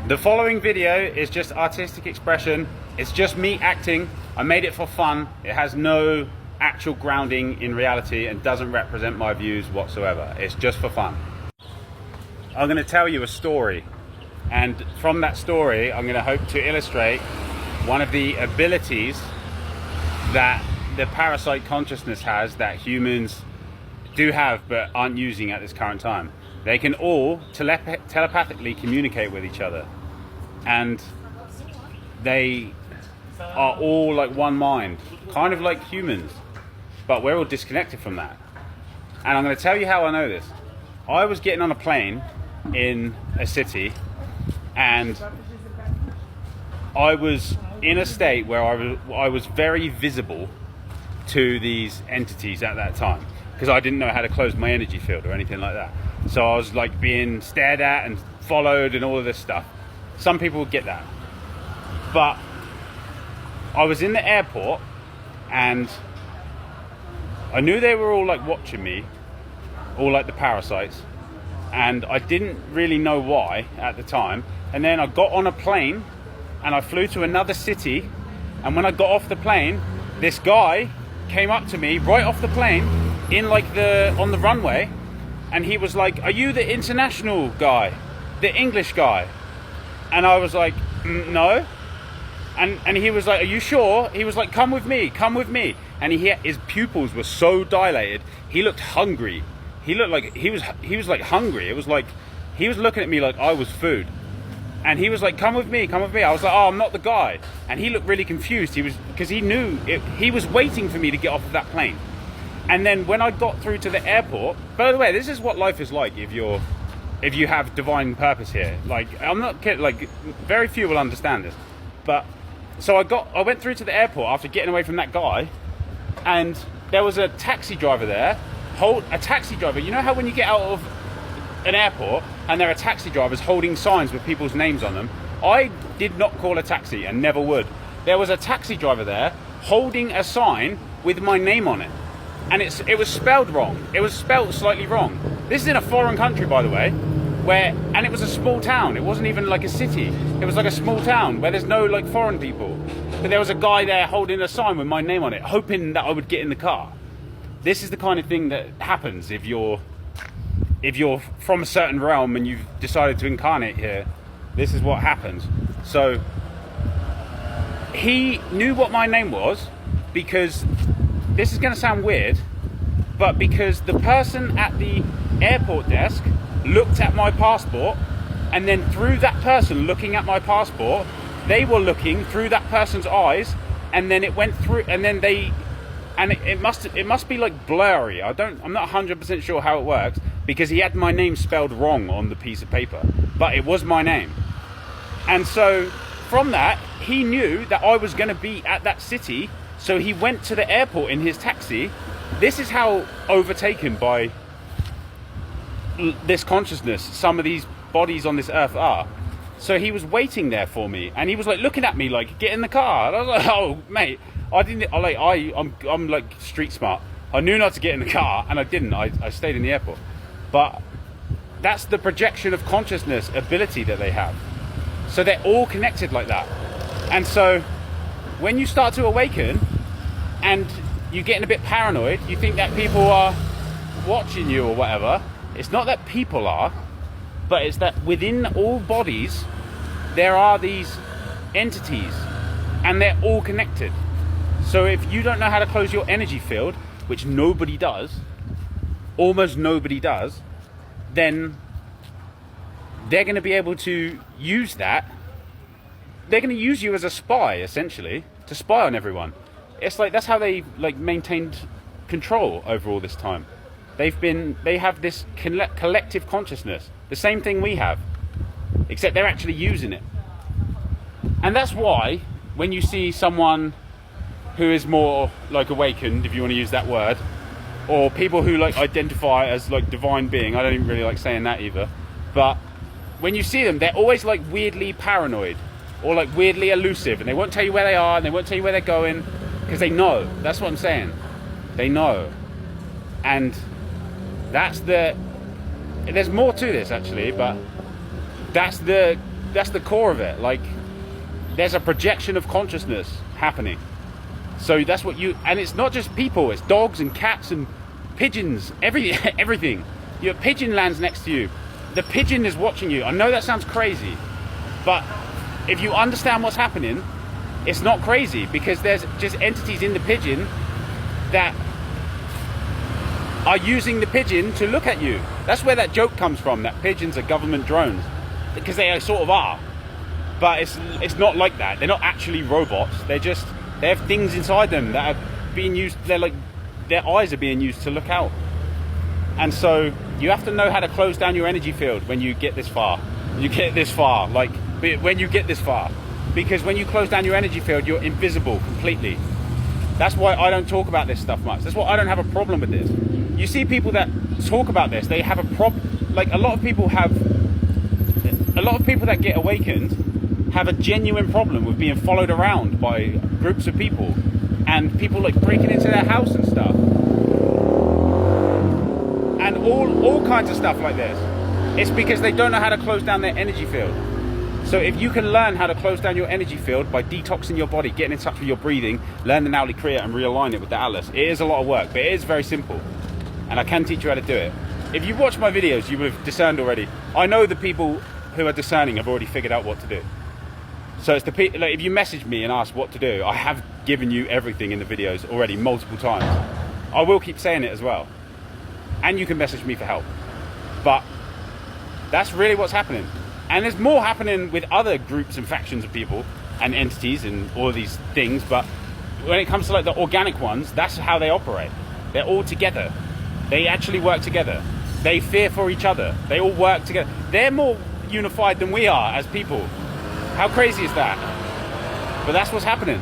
The following video is just artistic expression. It's just me acting. I made it for fun. It has no actual grounding in reality and doesn't represent my views whatsoever. It's just for fun. I'm going to tell you a story, and from that story I'm going to hope to illustrate one of the abilities that the parasite consciousness has that humans do have but aren't using at this current time. They can all telepathically communicate with each other, and they are all like one mind, kind of like humans, but we're all disconnected from that. And I'm going to tell you how I know this. I was getting on a plane in a city, and I was in a state where I was very visible to these entities at that time, because I didn't know how to close my energy field or anything like that. So I was like being stared at and followed and all of this stuff. Some people would get that. But I was in the airport and I knew they were all like watching me, all like the parasites, and I didn't really know why at the time. And then I got on a plane and I flew to another city, and when I got off the plane, this guy came up to me right off the plane in like on the runway, and he was like, "Are you the international guy, the English guy?" And I was like, "No." And he was like, "Are you sure?" He was like, come with me." And his pupils were so dilated. He looked hungry. He looked like he was like hungry. It was like he was looking at me like I was food. And he was like, come with me. I was like, "Oh, I'm not the guy." And he looked really confused. Because he knew he was waiting for me to get off of that plane. And then when I got through to the airport, by the way, this is what life is like if you have divine purpose here. Like, I'm not kidding, like very few will understand this. But so I went through to the airport after getting away from that guy, and there was a taxi driver there. A taxi driver, you know how when you get out of an airport and there are taxi drivers holding signs with people's names on them? I did not call a taxi and never would. There was a taxi driver there holding a sign with my name on it. And it was spelled wrong. It was spelled slightly wrong. This is in a foreign country, by the way, and it was a small town. It wasn't even like a city. It was like a small town where there's no like foreign people. But there was a guy there holding a sign with my name on it, hoping that I would get in the car. This is the kind of thing that happens if you're from a certain realm and you've decided to incarnate here. This is what happens. So he knew what my name was because, this is going to sound weird, but because the person at the airport desk looked at my passport, and then through that person looking at my passport, they were looking through that person's eyes, and then it went through, and then it must be like blurry. I'm not 100% sure how it works, because he had my name spelled wrong on the piece of paper, but it was my name. And so from that, he knew that I was going to be at that city. So he went to the airport in his taxi. This is how overtaken by this consciousness some of these bodies on this earth are. So he was waiting there for me, and he was like looking at me like, "Get in the car." And I was like, "Oh, mate, I'm like street smart. I knew not to get in the car, and I didn't. I stayed in the airport." But that's the projection of consciousness ability that they have. So they're all connected like that. And so when you start to awaken and you're getting a bit paranoid, you think that people are watching you or whatever. It's not that people are, but it's that within all bodies there are these entities, and they're all connected. So if you don't know how to close your energy field, which nobody does, almost nobody does, then they're going to be able to use that. They're going to use you as a spy, essentially, to spy on everyone. It's like that's how they like maintained control over all this time. They have this collective consciousness, the same thing we have, except they're actually using it. And that's why when you see someone who is more like awakened, if you want to use that word, or people who like identify as like divine being, I don't even really like saying that either, but when you see them, they're always like weirdly paranoid or like weirdly elusive, and they won't tell you where they are and they won't tell you where they're going, because they know. That's what I'm saying. They know. And there's more to this actually, but that's the that's the core of it. Like, there's a projection of consciousness happening. So that's what you, and it's not just people, it's dogs and cats and pigeons, everything. Your pigeon lands next to you. The pigeon is watching you. I know that sounds crazy, but if you understand what's happening, it's not crazy, because there's just entities in the pigeon that are using the pigeon to look at you. That's where that joke comes from, that pigeons are government drones, because they sort of are. But it's not like that. They're not actually robots. They have things inside them that are being used. They're like, their eyes are being used to look out. And so you have to know how to close down your energy field when you get this far. When you get this far, because when you close down your energy field, you're invisible completely. That's why I don't talk about this stuff much. That's why I don't have a problem with this. You see people that talk about this, they have a problem. Like, a lot of people that get awakened have a genuine problem with being followed around by groups of people, and people like breaking into their house and stuff, and all kinds of stuff like this. It's because they don't know how to close down their energy field. So if you can learn how to close down your energy field by detoxing your body, getting in touch with your breathing, learn the Nauli Kriya and realign it with the Atlas, it is a lot of work, but it is very simple, and I can teach you how to do it. If you've watched my videos, you would have discerned already. I know the people who are discerning have already figured out what to do. So it's the people, like, if you message me and ask what to do, I have given you everything in the videos already multiple times. I will keep saying it as well. And you can message me for help. But that's really what's happening. And there's more happening with other groups and factions of people and entities and all of these things, but when it comes to like the organic ones, that's how they operate. They're all together. They actually work together. They fear for each other. They all work together. They're more unified than we are as people. How crazy is that? But that's what's happening.